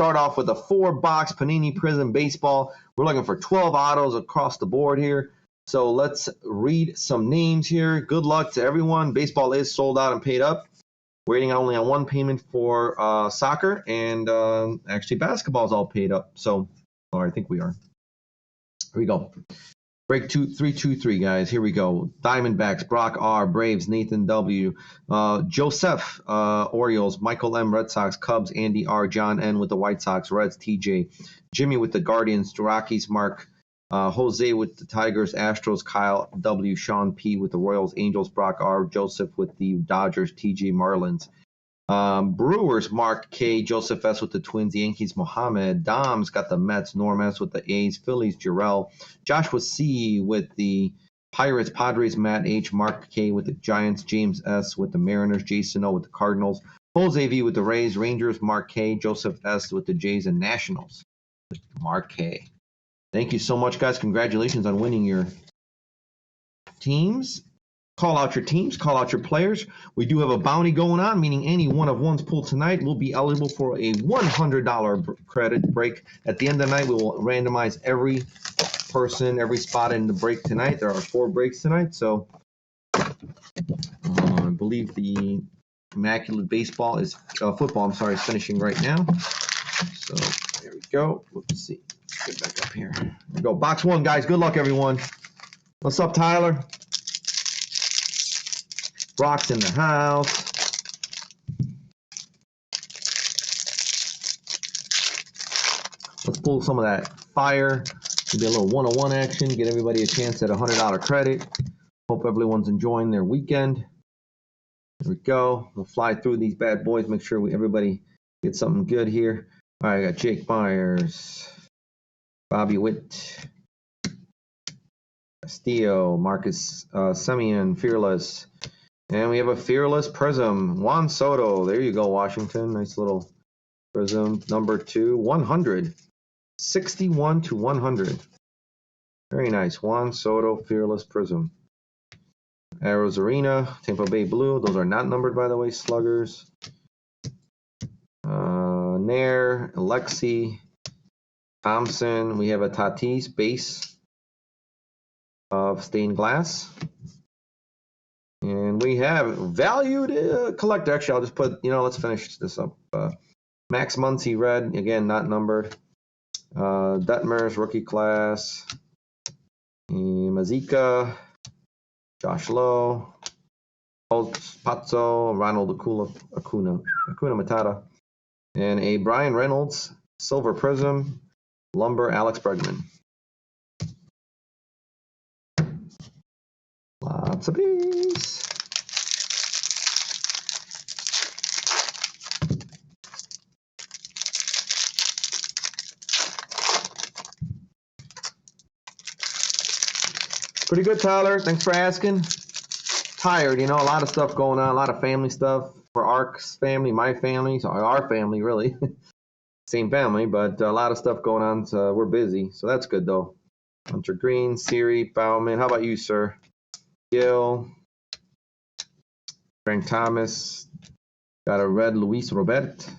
start off with a 4-box Panini Prizm baseball. We're looking for 12 autos across the board here. So let's read some names here. Good luck to everyone. Baseball is sold out and paid up. Waiting only on one payment for soccer, and actually basketball is all paid up. So, or I think we are. Here we go. Break 323, guys. Here we go. Diamondbacks, Brock R, Braves, Nathan W, Joseph, Orioles, Michael M, Red Sox, Cubs, Andy R, John N with the White Sox, Reds, TJ, Jimmy with the Guardians, Rockies, Mark, Jose with the Tigers, Astros, Kyle W, Sean P with the Royals, Angels, Brock R, Joseph with the Dodgers, TJ, Marlins. Brewers, Mark K, Joseph S with the Twins, Yankees, Mohammed, Dom's got the Mets, Norm S with the A's, Phillies, Jarrell, Joshua C with the Pirates, Padres, Matt H, Mark K with the Giants, James S with the Mariners, Jason O with the Cardinals, Jose V with the Rays, Rangers, Mark K, Joseph S with the Jays and Nationals. Mark K. Thank you so much, guys. Congratulations on winning your teams. Call out your teams, call out your players. We do have a bounty going on, meaning any one of one's pulled tonight will be eligible for a $100 credit break. At the end of the night, we will randomize every person, every spot in the break tonight. There are 4 breaks tonight, so I believe the Immaculate Baseball is football. I'm sorry, is finishing right now. So there we go. Let's see. Get back up here. There we go. Box 1, guys. Good luck, everyone. What's up, Tyler? Brock's in the house. Let's pull some of that fire. Maybe a little one-on-one action. Get everybody a chance at a $100 credit. Hope everyone's enjoying their weekend. There we go. We'll fly through these bad boys. Make sure everybody gets something good here. All right, I got Jake Myers, Bobby Witt, Castillo, Marcus Semien, Fearless. And we have a Fearless Prizm, Juan Soto. There you go, Washington. Nice little Prizm. Number 2, 100. 61 to 100. Very nice. Juan Soto, Fearless Prizm. Arrows Arena, Tampa Bay Blue. Those are not numbered, by the way, Sluggers. Nair, Alexi, Thompson. We have a Tatis base of stained glass. And we have valued collector. Actually, I'll just put, let's finish this up. Max Muncy red, again, not numbered. Detmers, rookie class. Mazika, Josh Lowe, Pazzo, Ronald Acuna Matata. And a Brian Reynolds, Silver Prizm, Lumber, Alex Bregman. Lots of bees. Pretty good, Tyler. Thanks for asking. Tired, a lot of stuff going on, a lot of family stuff for Ark's family, my family, so our family, really. Same family, but a lot of stuff going on, so we're busy. So that's good, though. Hunter Green, Siri, Bauman. How about you, sir? Gil, Frank Thomas, got a red Luis Robert,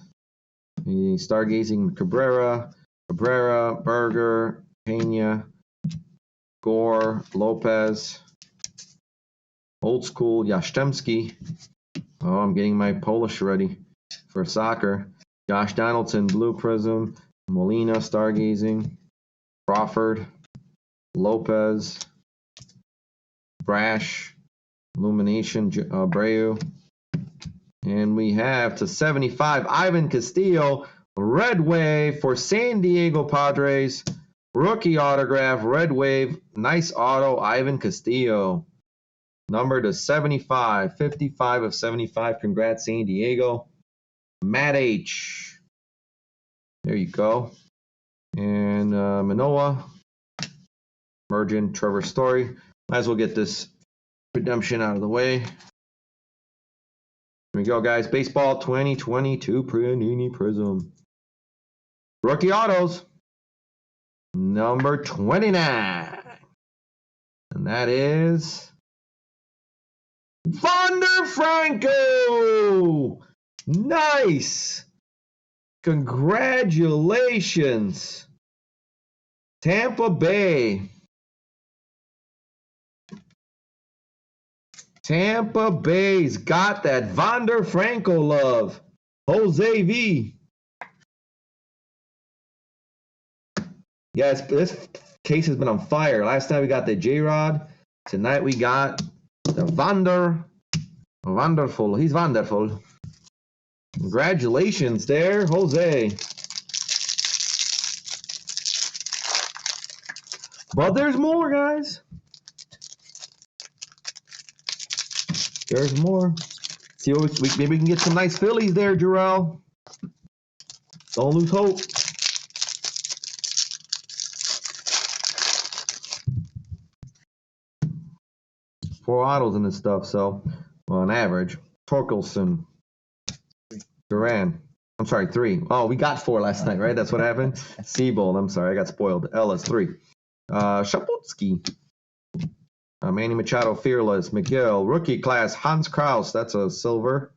Stargazing Cabrera, Berger, Pena, Gore, Lopez, Old School, Yastrzemski. Oh, I'm getting my Polish ready for soccer. Josh Donaldson, Blue Prizm, Molina, Stargazing, Crawford, Lopez, Brash, Illumination, Abreu. And we have to 75, Ivan Castillo, Red Wave for San Diego Padres. Rookie autograph, Red Wave, nice auto, Ivan Castillo. Number to 75, 55 of 75. Congrats, San Diego. Matt H. There you go. And Manoa, Mergen, Trevor Story. Might as well get this redemption out of the way. Here we go, guys. Baseball 2022 Panini Prizm. Rookie autos. Number 29. And that is Wander Franco. Nice. Congratulations. Tampa Bay. Tampa Bay's got that Wander Franco love. Jose V. Yes, this case has been on fire. Last time we got the J-Rod. Tonight we got the Wander. Wonderful. He's wonderful. Congratulations there, Jose. But there's more, guys. There's more. See, maybe we can get some nice Phillies there, Jarrell. Don't lose hope. Four autos in this stuff, so on average. Torkelson. Duran. I'm sorry, 3. Oh, we got 4 last night, right? That's what happened? Seabold. I'm sorry, I got spoiled. Ellis, 3. Shaputsky. Manny Machado, Fearless. McGill. Rookie class, Hans Kraus. That's a silver.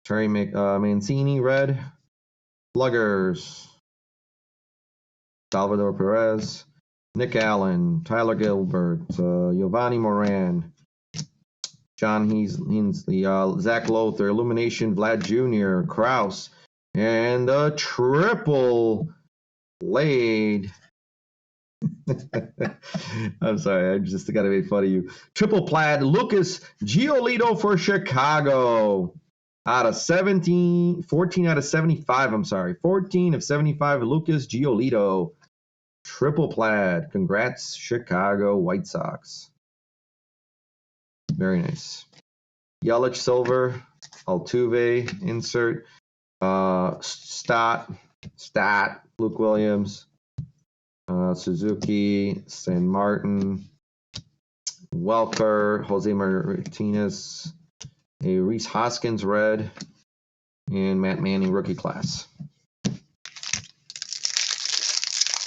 Terry Mancini, red. Sluggers. Salvador Perez. Nick Allen. Tyler Gilbert. Giovanni Moran. John Hensley. Zach Lothar. Illumination. Vlad Jr. Kraus. And a triple laid. I'm sorry, I just got to make fun of you. Triple plaid, Lucas Giolito for Chicago. Out of 14 out of 75, I'm sorry. 14 of 75, Lucas Giolito. Triple plaid. Congrats, Chicago White Sox. Very nice. Yelich silver, Altuve insert. Stat, Luke Williams. Suzuki, San Martin, Welker, Jose Martinez, a Reese Hoskins red, and Matt Manning rookie class.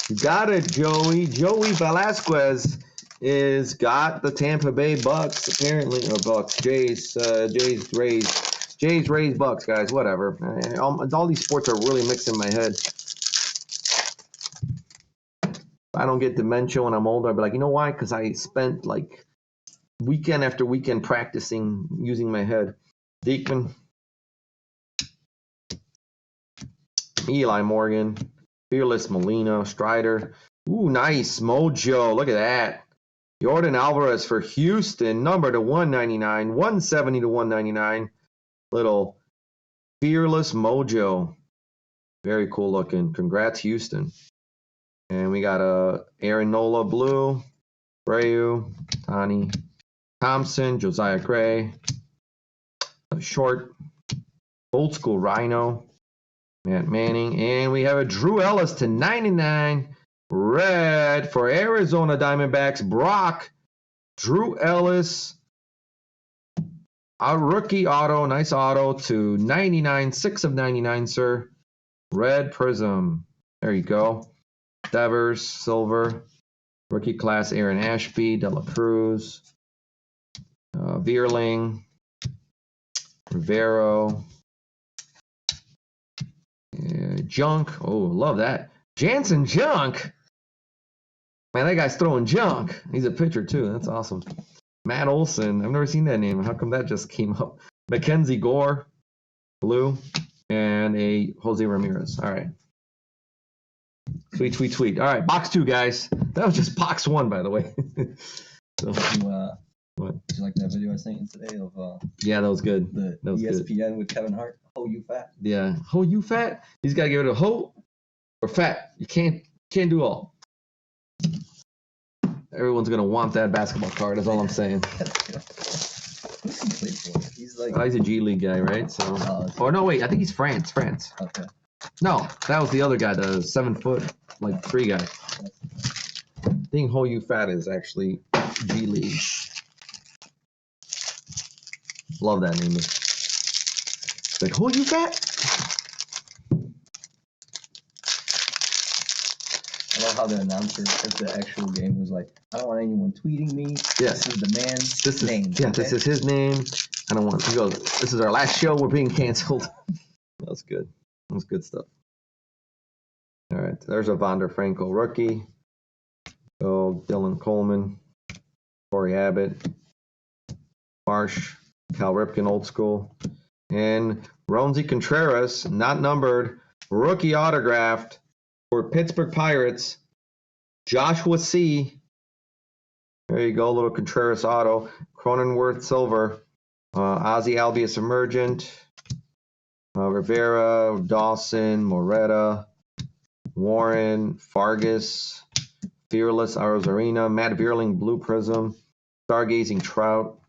You got it, Joey. Joey Velasquez is got the Tampa Bay Bucks apparently, or Bucks, Jays, Rays, Bucks, guys, whatever. All these sports are really mixing my head. I don't get dementia when I'm older. I'll be like, you know why? Because I spent like weekend after weekend practicing using my head. Diekman, Eli Morgan, Fearless Molina, Strider. Ooh, nice. Mojo. Look at that. Jordan Alvarez for Houston, number to 199, 170 to 199. Little Fearless Mojo. Very cool looking. Congrats, Houston. And we got Aaron Nola blue, Brayu, Tani Thompson, Josiah Gray, short, old school Rhino, Matt Manning, and we have a Drew Ellis to 99, red for Arizona Diamondbacks, Brock, Drew Ellis, a rookie auto, nice auto to 99, 6 of 99, sir, red Prizm. There you go. Devers, silver, rookie class, Aaron Ashby, De La Cruz, Vierling, Rivero, Junk. Oh, love that. Jansen Junk. Man, that guy's throwing junk. He's a pitcher, too. That's awesome. Matt Olson. I've never seen that name. How come that just came up? Mackenzie Gore, blue, and a Jose Ramirez. All right. Sweet. All right, box 2, guys. That was just box 1, by the way. So, what? Did you like that video I sent you today of yeah, that was good. The that was ESPN good. with Kevin Hart? Oh, you fat. Yeah. Oh, you fat? He's got to give it a ho or fat. You can't do all. Everyone's going to want that basketball card. That's all I'm saying. Who's he play for? He's like... he's a G League guy, right? So. Or no, wait. I think he's France. Okay. No, that was the other guy, the 7 foot, like 3 guy. I think Ho You Fat is actually G League. Love that name. It's like, Ho You Fat? I love how the announcer at the actual game was like, I don't want anyone tweeting me. Yes. This is the man's name. Yeah, okay? This is his name. I don't want, he goes, this is our last show. We're being canceled. That was good. That's good stuff. All right, there's a Wander Franco rookie. Oh, Dylan Coleman, Corey Abbott, Marsh, Cal Ripken, old school, and Roansy Contreras, not numbered, rookie autographed for Pittsburgh Pirates, Joshua C. There you go, little Contreras auto, Cronenworth silver, Ozzy Albius emergent, Rivera, Dawson, Moretta, Warren, Fargas, Fearless, Arozarena, Matt Vierling, Blue Prism, Stargazing Trout,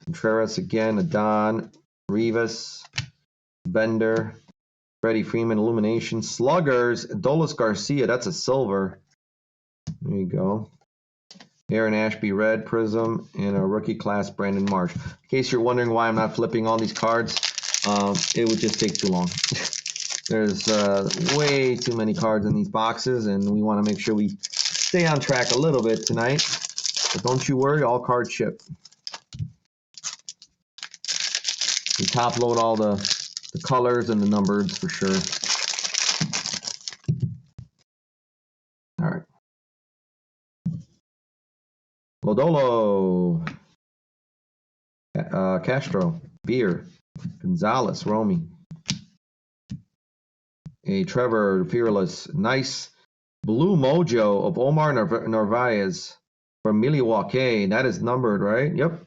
Contreras again, Adon, Rivas, Bender, Freddie Freeman, Illumination, Sluggers, Dolis Garcia, that's a silver. There you go. Aaron Ashby, red Prism, and a rookie class, Brandon Marsh. In case you're wondering why I'm not flipping all these cards, it would just take too long. There's way too many cards in these boxes, and we want to make sure we stay on track a little bit tonight. But don't you worry, all cards ship. We top load all the colors and the numbers for sure. All right. Lodolo, Castro, Beer, Gonzalez, Romy, a Trevor Fearless, nice blue mojo of Omar Narvaez from Milwaukee. That is numbered, right? Yep.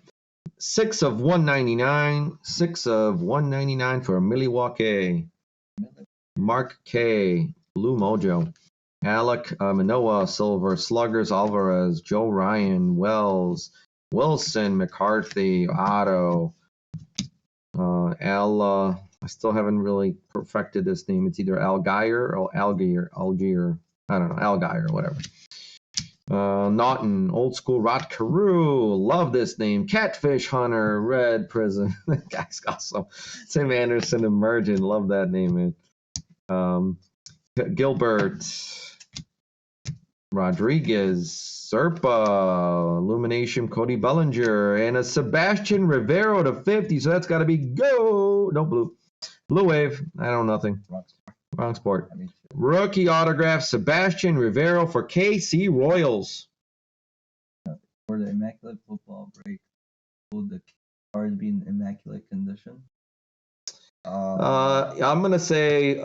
6 of 199. 6 of 199 for Milwaukee. Mark K. Blue mojo. Alec Manoa, silver. Sluggers, Alvarez, Joe Ryan, Wells, Wilson, McCarthy, Otto, Al. I still haven't really perfected this name. It's either Algier or Algier. I don't know, Algier or whatever. Naughton, old school Rod Carew. Love this name. Catfish Hunter, red Prism. That guy's awesome. Tim Anderson, emergent. Love that name, man. Gilbert, Rodriguez, Serpa, Illumination, Cody Bellinger, and a Sebastian Rivero to 50. So that's got to be go. No blue. Blue Wave. I don't know nothing. Wrong sport. Rookie autograph, Sebastian Rivero for KC Royals. For the Immaculate Football break, will the cards be in immaculate condition? I'm gonna say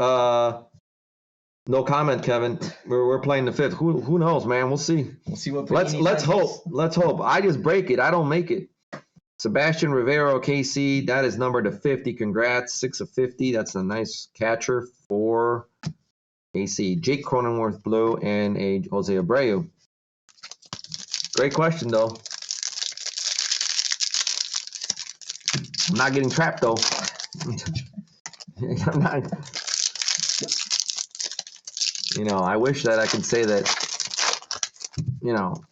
no comment, Kevin. We're playing the 5th. Who knows, man? We'll see. We'll see what. Let's hope. Let's hope. I just break it. I don't make it. Sebastian Rivero, KC. That is numbered to 50. Congrats. 6 of 50. That's a nice catcher for KC. Jake Cronenworth, blue, and a Jose Abreu. Great question, though. I'm not getting trapped, though. I'm not. I wish that I could say that,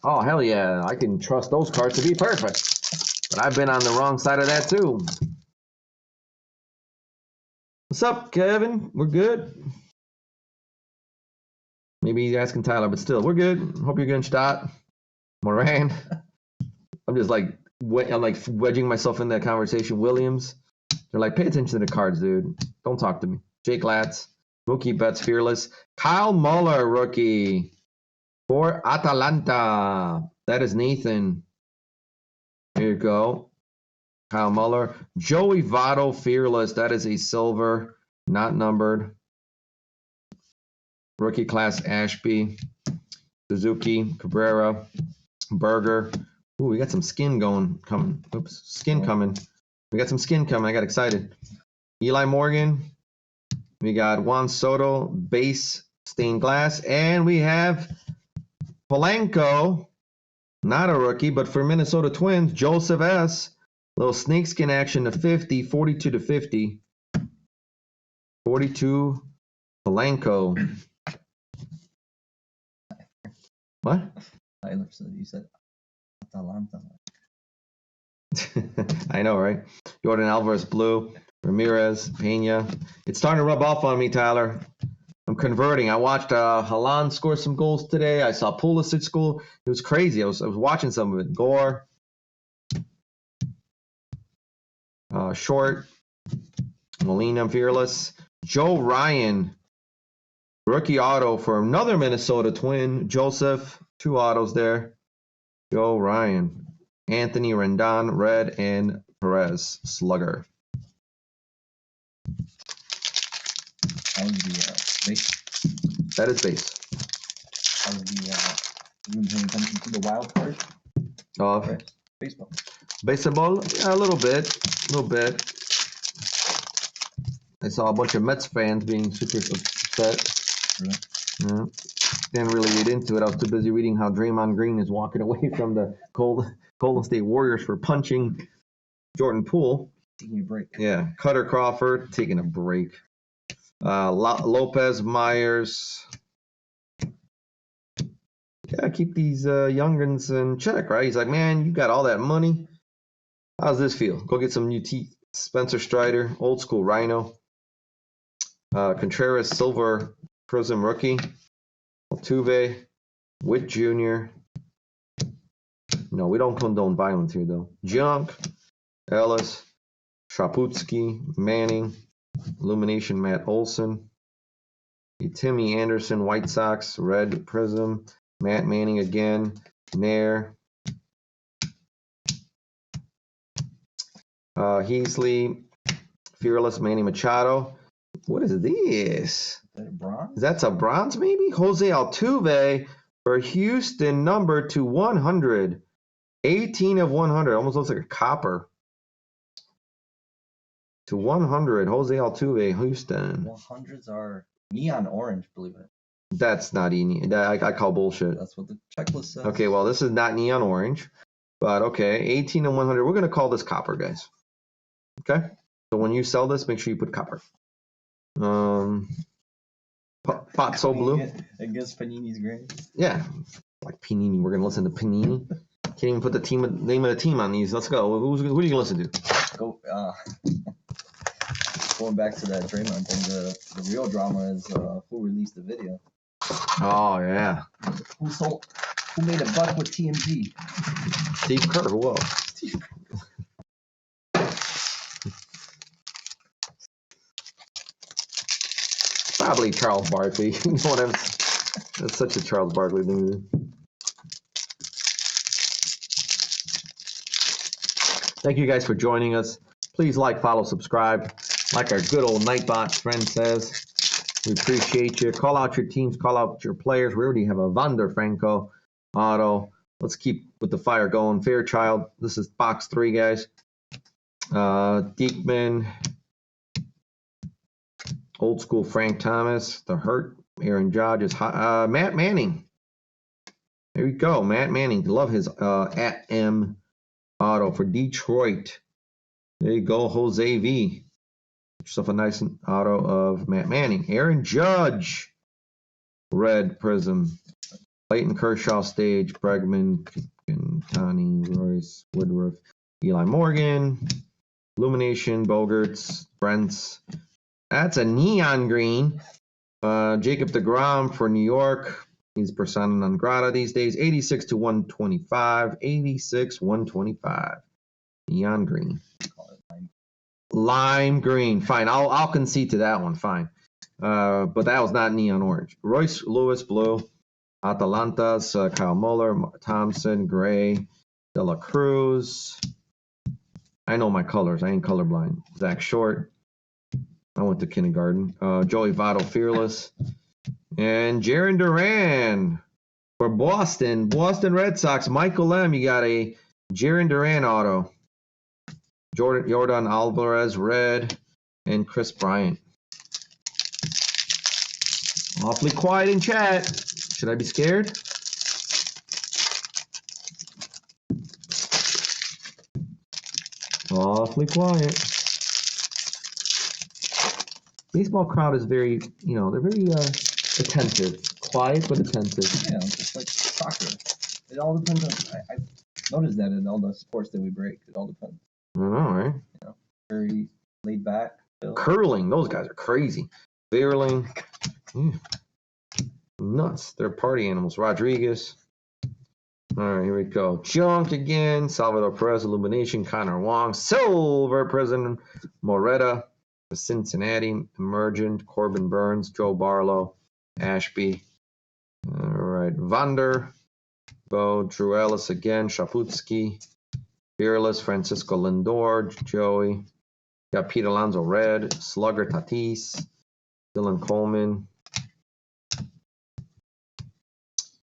oh, hell yeah, I can trust those cards to be perfect. But I've been on the wrong side of that, too. What's up, Kevin? We're good. Maybe he's asking Tyler, but still, we're good. Hope you're getting shot. Moran. I'm just like wedging myself in that conversation. Williams. They're like, pay attention to the cards, dude. Don't talk to me. Jake Latz. Mookie Betts, Fearless. Kyle Muller, rookie for Atalanta. That is Nathan. There you go. Kyle Muller. Joey Votto, Fearless. That is a silver, not numbered. Rookie class, Ashby. Suzuki, Cabrera, Berger. Ooh, we got some skin coming. Oops, skin coming. We got some skin coming. I got excited. Eli Morgan. We got Juan Soto, base stained glass. And we have Polanco, not a rookie, but for Minnesota Twins, Joseph S. Little snakeskin action to 50, 42 to 50. 42, Polanco. What? Tyler said you said Atalanta. I know, right? Jordan Alvarez, blue. Ramirez, Pena. It's starting to rub off on me, Tyler. I'm converting. I watched Haaland score some goals today. I saw Pulisic score. It was crazy. I was watching some of it. Gore. Short. Molina, Fearless. Joe Ryan, rookie auto for another Minnesota Twin. Joseph, 2 autos there. Joe Ryan. Anthony Rendon, red, and Perez, slugger. Base. That is base. You been paying attention to the wild card? Baseball. Baseball, yeah, a little bit. I saw a bunch of Mets fans being super upset. Really? Yeah. Didn't really read into it. I was too busy reading how Draymond Green is walking away from the Golden State Warriors for punching Jordan Poole. Taking a break. Yeah. Cutter Crawford taking a break. Lopez, Myers. Yeah, keep these youngins in check, right? He's like, man, you got all that money. How's this feel? Go get some new teeth. Spencer Strider, old school Rhino. Contreras, silver Prizm rookie. Altuve, Witt Jr. No, we don't condone violence here, though. Junk, Ellis, Shaputsky, Manning, Illumination Matt Olson. Timmy Anderson, White Sox, red Prizm. Matt Manning again, Nair. Heasley, Fearless, Manny Machado. What is this? Is that a bronze? That's a bronze, maybe? Jose Altuve for Houston, number to 100. 18 of 100. Almost looks like a copper. To 100, Jose Altuve, Houston. 100s are neon orange, believe it. That's not I call bullshit. That's what the checklist says. Okay, well, this is not neon orange. But okay, 18 and 100. We're going to call this copper, guys. Okay? So when you sell this, make sure you put copper. Pot so blue. I guess Panini's great. Yeah. Like Panini. We're going to listen to Panini. Can't even put the name of the team on these. Let's go. Who are you going to listen to? Going back to that Draymond thing, the real drama is who released the video. Oh, yeah. Who made a buck with TMG? Steve Kerr. Who else? Steve Kerr. Probably Charles Barkley. You know what that's such a Charles Barkley thing to do. Thank you guys for joining us. Please like, follow, subscribe. Like our good old Nightbot friend says. We appreciate you. Call out your teams. Call out your players. We already have a Vander Franco auto. Let's keep with the fire going. Fairchild. This is box 3, guys. Diekman. Old school Frank Thomas. The Hurt. Aaron Judge is Matt Manning. There you go. Matt Manning. Love his at M auto for Detroit. There you go. Jose V. Yourself a nice auto of Matt Manning. Aaron Judge. Red Prizm. Clayton Kershaw stage. Bregman. Connie. Royce. Woodruff. Eli Morgan. Illumination. Bogarts. Brents. That's a neon green. Jacob deGrom for New York. He's persona non grata these days. 86 to 125. 86, 125. Neon green. Lime green. Fine. I'll concede to that one. Fine. But that was not neon orange. Royce Lewis blue. Atalanta's Kyle Muller. Thompson Gray. De La Cruz. I know my colors. I ain't colorblind. Zach Short. I went to kindergarten. Joey Votto, Fearless. And Jarren Duran for Boston. Boston Red Sox. Michael M. You got a Jarren Duran auto. Jordan Alvarez, red. And Chris Bryant. Awfully quiet in chat. Should I be scared? Awfully quiet. Baseball crowd is very, they're very attentive. Quiet, but attentive. Yeah, just like soccer. It all depends on, I noticed that in all the sports that we break. It all depends. I know, right? Very laid back. Curling, those guys are crazy. Beerling, nuts. They're party animals. Rodriguez. All right, here we go. Junk again. Salvador Perez, Illumination. Connor Wong. Silver Prison. Moreta. For Cincinnati, Emergent, Corbin Burns, Joe Barlow, Ashby. All right, Vander, Bo, Drew Ellis again, Shaputsky, Fearless, Francisco Lindor, Joey. Got Pete Alonso red, Slugger Tatis, Dylan Coleman,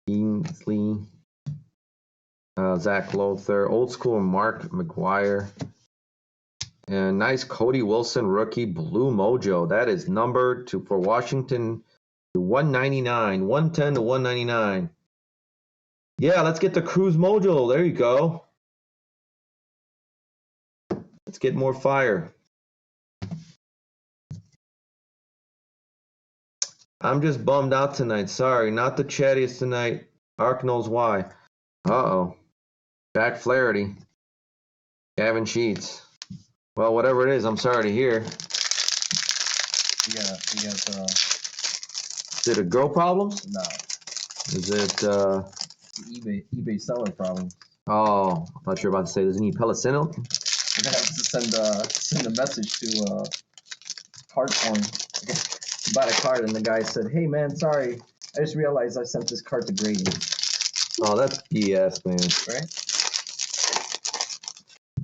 Ainsley, Zach Lothar, old school Mark McGuire, and nice Cody Wilson rookie blue mojo. That is numbered for Washington to 199, 110 to 199. Yeah, let's get the Cruise mojo. There you go. Let's get more fire. I'm just bummed out tonight. Sorry, not the chattiest tonight. Ark knows why. Uh-oh. Jack Flaherty. Gavin Sheets. Well, whatever it is, I'm sorry to hear. Is it a girl problem? No. Is it eBay seller problem? Oh, I thought you were about to say, does he need Pellicino? We're gonna have to send a message to Card Point. He bought a card and the guy said, "Hey man, sorry, I just realized I sent this card to Grady." Oh, that's BS, man. Right?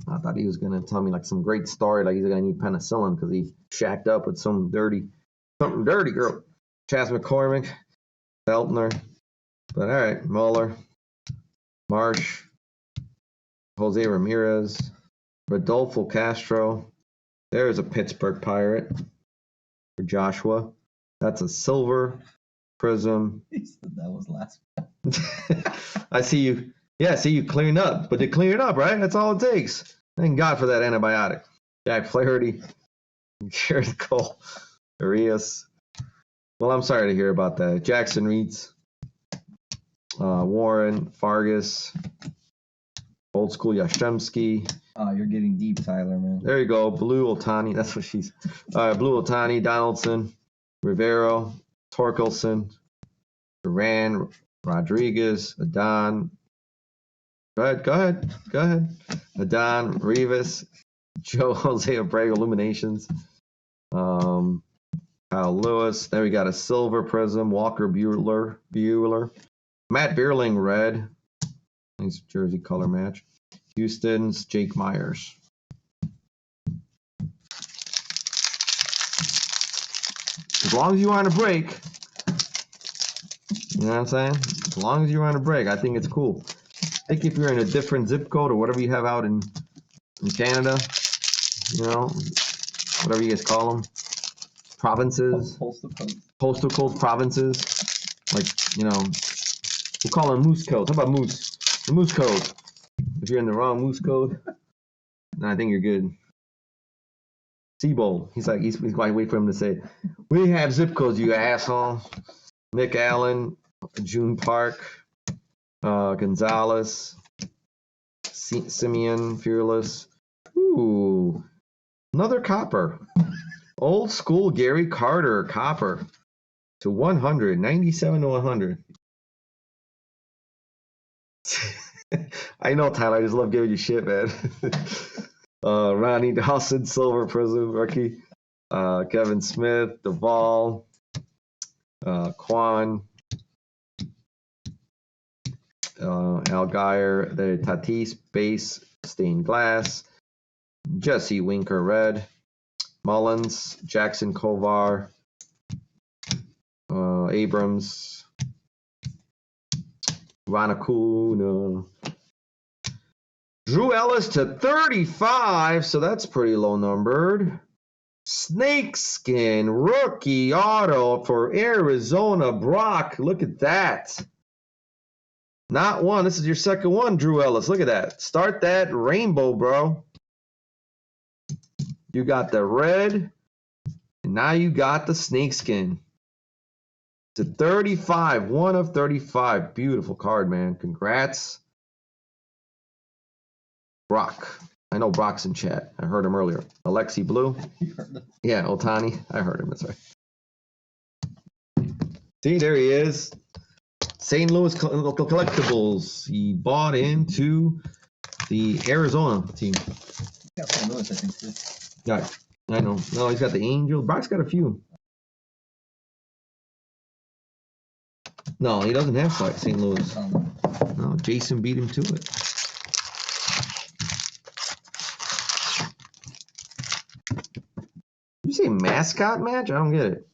I thought he was gonna tell me like some great story, like he's gonna need penicillin because he shacked up with something dirty girl. Chas McCormick, Feltner, but all right, Mueller, Marsh, Jose Ramirez, Rodolfo Castro. There's a Pittsburgh Pirate for Joshua. That's a silver Prism. He said that was last. I see you. Yeah, see you clearing up, but they cleared up, right? That's all it takes. Thank God for that antibiotic. Jack Flaherty, Garrett Cole, Arias. Well, I'm sorry to hear about that. Jackson Reeds, Warren, Fargus, old school Yastrzemski. You're getting deep, Tyler, man. There you go. Blue Otani. That's what she's. Blue Otani, Donaldson, Rivero, Torkelson, Duran, Rodriguez, Adon. Go ahead. Adon, Rivas, Joe Jose Abreu, Illuminations. Kyle Lewis. Then we got a silver Prism, Walker Bueller. Matt Bierling, red. Nice jersey color match. Houston's Jake Myers. As long as you aren't a break, you know what I'm saying? As long as you're on a break, I think it's cool. I think if you're in a different zip code or whatever you have out in Canada, you know, whatever you guys call them, provinces, postal code provinces, like, you know, we'll call them moose codes. How about moose? The moose code. If you're in the wrong moose code, then I think you're good. Seabold. He's like, wait for him to say, we have zip codes, you asshole. Nick Allen, June Park, Gonzalez, Simeon, Fearless. Ooh, another copper. Old school Gary Carter, copper to 100, 97 to 100. I know, Tyler. I just love giving you shit, man. Ronnie Dawson, silver Prism rookie. Kevin Smith, Duvall, Quan, Al Geyer, the Tatis base stained glass. Jesse Winker, red. Mullins, Jackson Kovar, Abrams, Ranacuna. Drew Ellis to 35, so that's pretty low numbered. Snakeskin rookie auto for Arizona, Brock. Look at that. Not one. This is your second one, Drew Ellis. Look at that. Start that rainbow, bro. You got the red, and now you got the snakeskin. To 35, 1 of 35. Beautiful card, man. Congrats. Brock. I know Brock's in chat. I heard him earlier. Alexi Blue. Yeah, Otani. I heard him. That's right. See, there he is. St. Louis Collectibles. He bought into the Arizona team. Got St. Louis, I think, too. Yeah. I know. No, he's got the Angels. Brock's got a few. No, he doesn't have St. Louis. No, Jason beat him to it. Did you say mascot match? I don't get it.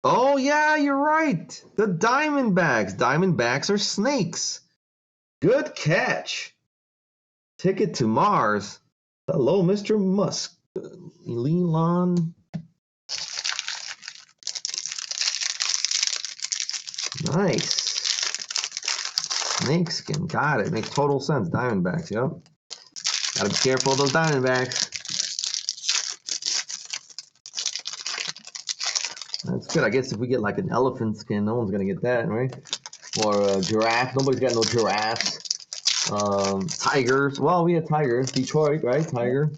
Oh, yeah, you're right. The Diamondbacks. Diamondbacks are snakes. Good catch. Ticket to Mars. Hello, Mr. Musk. Elon. Nice. Snakeskin. Got it. Makes total sense. Diamondbacks, yep. Gotta be careful of those Diamondbacks. That's good. I guess if we get like an elephant skin, no one's gonna get that, right? Or a giraffe. Nobody's got no giraffes. Tigers. Well, we had Tigers. Detroit, right? Tiger.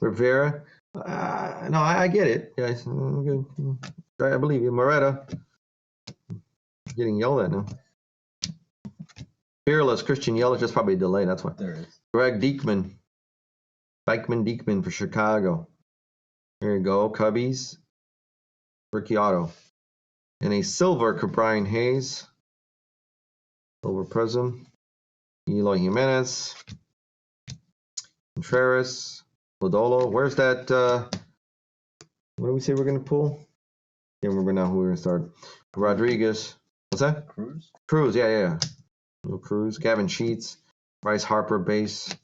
Rivera. No, I get it. Yes, good. I believe you. Moretta. Getting yelled at now. Fearless. Christian Yelich. That's probably a delay. That's why. There it is. Greg Diekman. Diekman for Chicago. There you go. Cubbies. Ricky Otto. And a silver Brian Hayes. Silver Prizm. Eloy Jimenez. Contreras. Lodolo. Where's that? What do we say we're going to pull? Can't remember now who we're going to start. Rodriguez. What's that? Cruz. Yeah. No Cruz. Gavin Sheets. Bryce Harper base.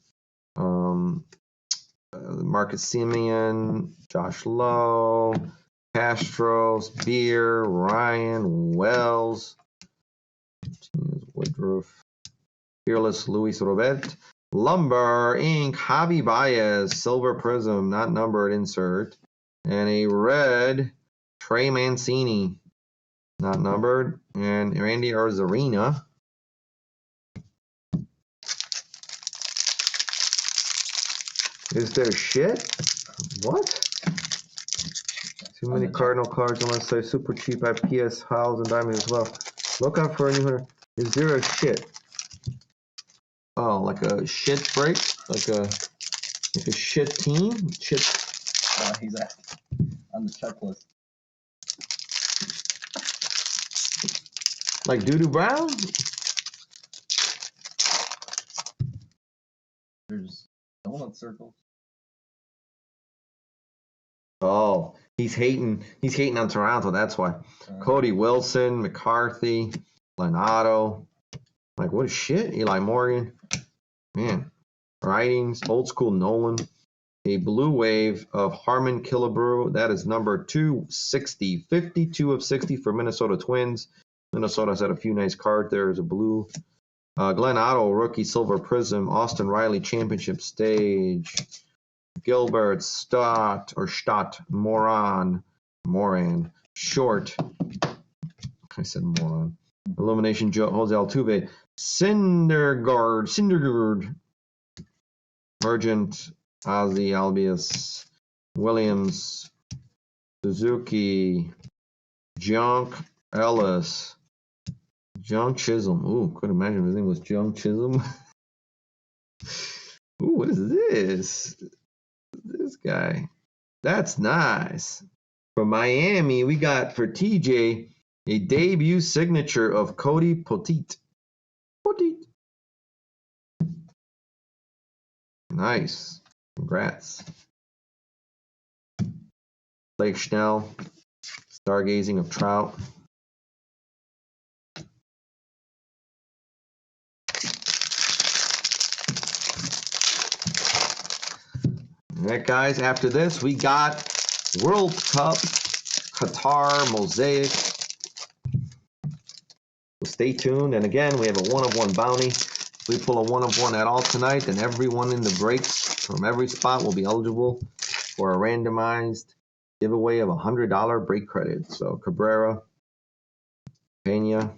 Marcus Simeon. Josh Lowe. Castros. Beer. Ryan. Wells. Woodruff. Fearless Luis Robert. Lumber Inc. Javi Baez. Silver Prizm. Not numbered. Insert. And a red Trey Mancini. Not numbered. And Randy Arozarena. Is there shit? What? Too many Cardinal cards unless they're super cheap at PS, Hiles, and Diamond as well. Look out for anyone. Is there a shit? Oh, like a shit break? Like a shit team? Shit. He's on the checklist. Like Doo-Doo Brown? There's donut circles. Oh, he's hating on Toronto, that's why. Cody Wilson, McCarthy, Leonardo. Like, what shit? Eli Morgan. Man. Writings, old school Nolan. A blue wave of Harmon Killebrew. That is number 260. 52 of 60 for Minnesota Twins. Minnesota's had a few nice cards. There's a blue. Glenn Otto, rookie silver Prizm. Austin Riley, championship stage. Gilbert, Stott, Moran, Short. I said Moran. Illumination, Jose Altuve. Syndergaard. Mergent, Ozzy Albius. Williams, Suzuki. Junk, Ellis. John Chisholm. Ooh, couldn't imagine if his name was John Chisholm. Ooh, what is this? This guy. That's nice. From Miami, we got for TJ a debut signature of Cody Poteet. Nice. Congrats. Blake Schnell. Stargazing of Trout. All right, guys, after this, we got World Cup, Qatar, Mosaic. So stay tuned. And again, we have a one-of-one bounty. If we pull a one-of-one at all tonight, then everyone in the breaks from every spot will be eligible for a randomized giveaway of $100 break credit. So Cabrera, Pena,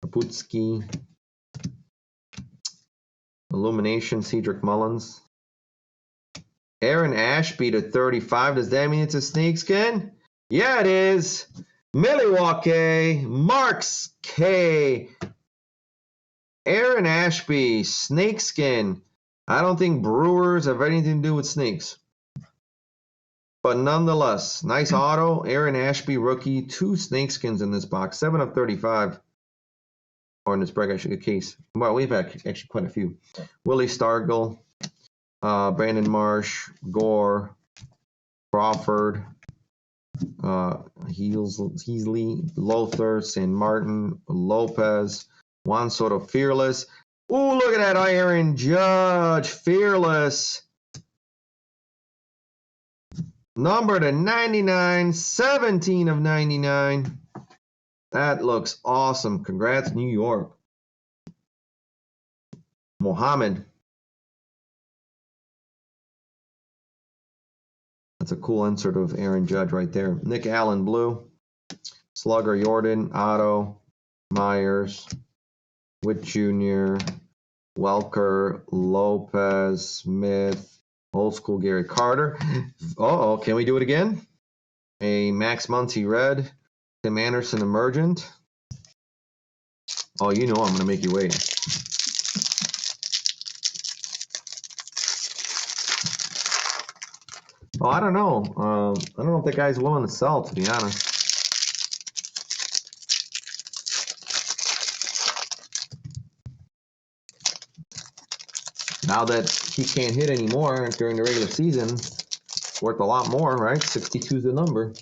Kaputski, Illumination, Cedric Mullins. Aaron Ashby to 35. Does that mean it's a snakeskin? Yeah, it is. Milwaukee, Marks K. Aaron Ashby, snakeskin. I don't think Brewers have anything to do with snakes. But nonetheless, nice auto. Aaron Ashby, rookie. 2 snakeskins in this box. 7 of 35. Or in this break, actually, a case. Well, we've had actually quite a few. Willie Stargell, Brandon Marsh, Gore, Crawford, Heasley, Lothar, San Martin, Lopez, Juan Soto, Fearless. Ooh, look at that Aaron Judge, Fearless. Number to 99, 17 of 99. That looks awesome. Congrats, New York. Mohammed. That's a cool insert of Aaron Judge right there. Nick Allen, blue. Slugger, Jordan, Otto, Myers, Witt Jr., Welker, Lopez, Smith, old school Gary Carter. Uh-oh, can we do it again? A Max Muncy red. Tim Anderson emergent. Oh, you know I'm going to make you wait. Oh, I don't know. I don't know if that guy's willing to sell, to be honest. Now that he can't hit anymore during the regular season, it's worth a lot more, right? 62 is the number.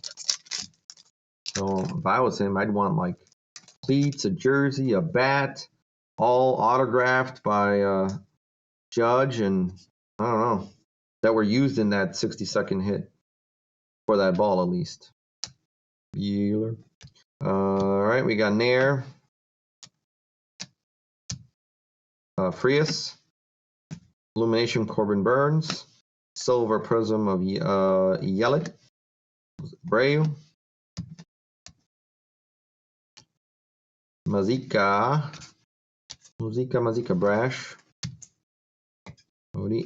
So if I was him, I'd want like cleats, a jersey, a bat, all autographed by Judge, and I don't know, that were used in that 60-second hit for that ball at least. Bueller. All right, we got Nair, Frias, Illumination Corbin Burns, Silver Prism of Yelich, Breu, Mazika Brash,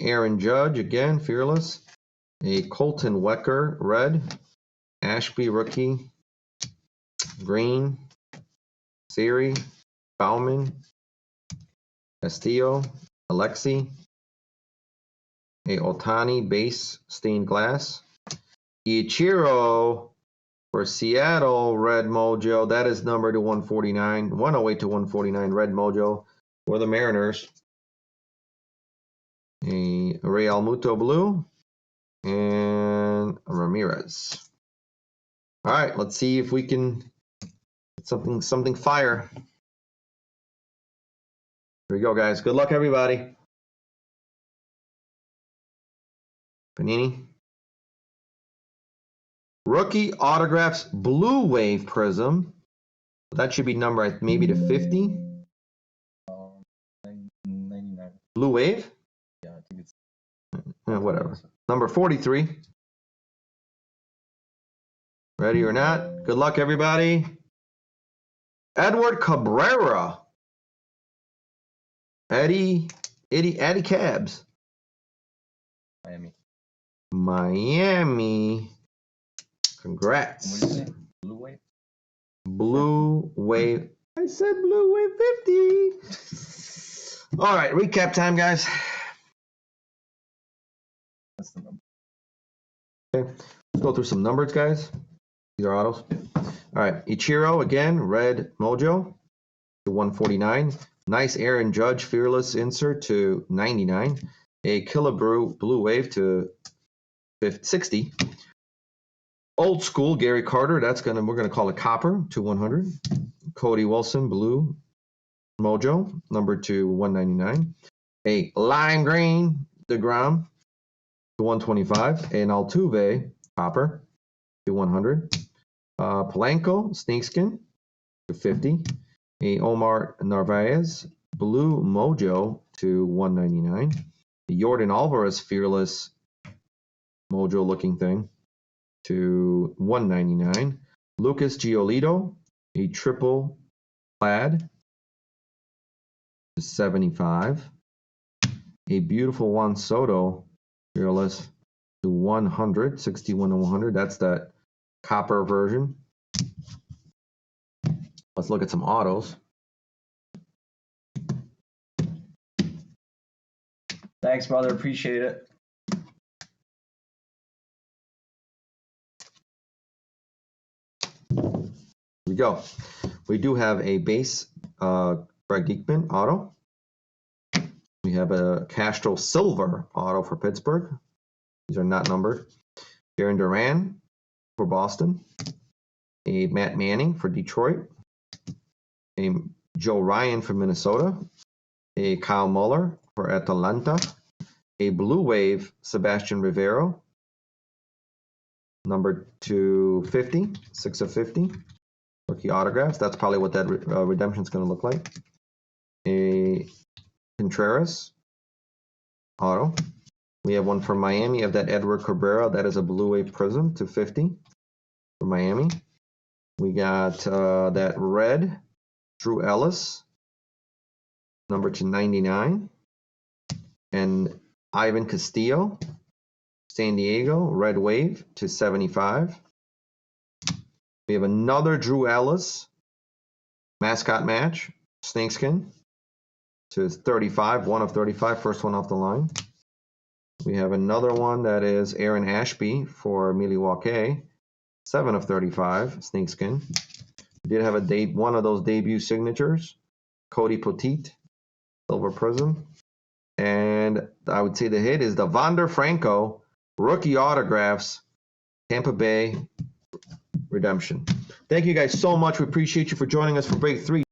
Aaron Judge again, Fearless, a Colton Wecker red, Ashby rookie, Green, Siri, Bauman, Castillo, Alexi, a Otani base stained glass, Ichiro for Seattle, red mojo. That is numbered to 149, 108 to 149, red mojo for the Mariners. A Real Muto blue and Ramirez. All right, let's see if we can get something fire. Here we go, guys. Good luck, everybody. Panini. Rookie autographs, blue wave prism. That should be number maybe to 50. 99. Blue wave? Yeah, I think it's. Whatever. Number 43. Ready or not? Good luck, everybody. Edward Cabrera. Eddie Cabs. Miami. Congrats. What did you say? Blue wave? Blue wave. I said blue wave 50. All right, recap time, guys. That's the number. Okay, let's go through some numbers, guys. These are autos. All right, Ichiro again, red mojo to 149. Nice Aaron Judge fearless insert to 99. A Killebrew blue wave to 60. Old school Gary Carter, we're gonna call it copper to 100. Cody Wilson blue mojo number to 199. A lime green DeGrom to 125. An Altuve copper to 100. Polanco snakeskin to 50. A Omar Narvaez blue mojo to 199. A Jordan Alvarez fearless mojo looking thing to 199. Lucas Giolito, a triple plaid to 75. A beautiful Juan Soto fearless to 100, 61 to 100. That's that copper version. Let's look at some autos. Thanks, brother. Appreciate it. Here we go. We do have a base Greg Geekman auto. We have a Castro Silver auto for Pittsburgh. These are not numbered. Darren Duran for Boston. A Matt Manning for Detroit. A Joe Ryan for Minnesota. A Kyle Muller for Atalanta. A Blue Wave Sebastian Rivero. Number 250, 6 of 50. Rookie autographs. That's probably what that redemption is going to look like. A Contreras auto. We have one from Miami of that Edward Cabrera. That is a Blue Wave Prizm 250 for Miami. We got that red Drew Ellis, number 299. And Ivan Castillo, San Diego, red wave 275. We have another Drew Ellis mascot match, snakeskin to 35, 1 of 35, first one off the line. We have another one that is Aaron Ashby for Milwaukee, 7 of 35, snakeskin. We did have one of those debut signatures, Cody Poteet, silver Prizm. And I would say the hit is the Wander Franco rookie autographs, Tampa Bay redemption. Thank you guys so much. We appreciate you for joining us for break 3.